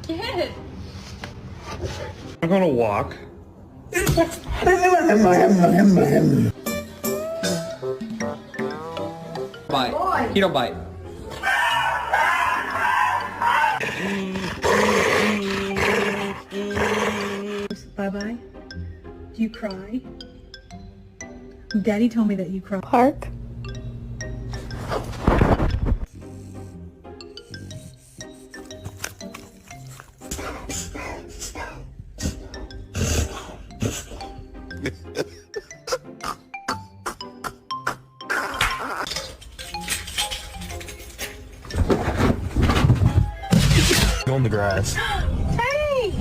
Kid. I'm gonna walk. Bite. He don't bite. Bye-bye. Do you cry? Daddy told me that you cry. Park. On the grass. Hey!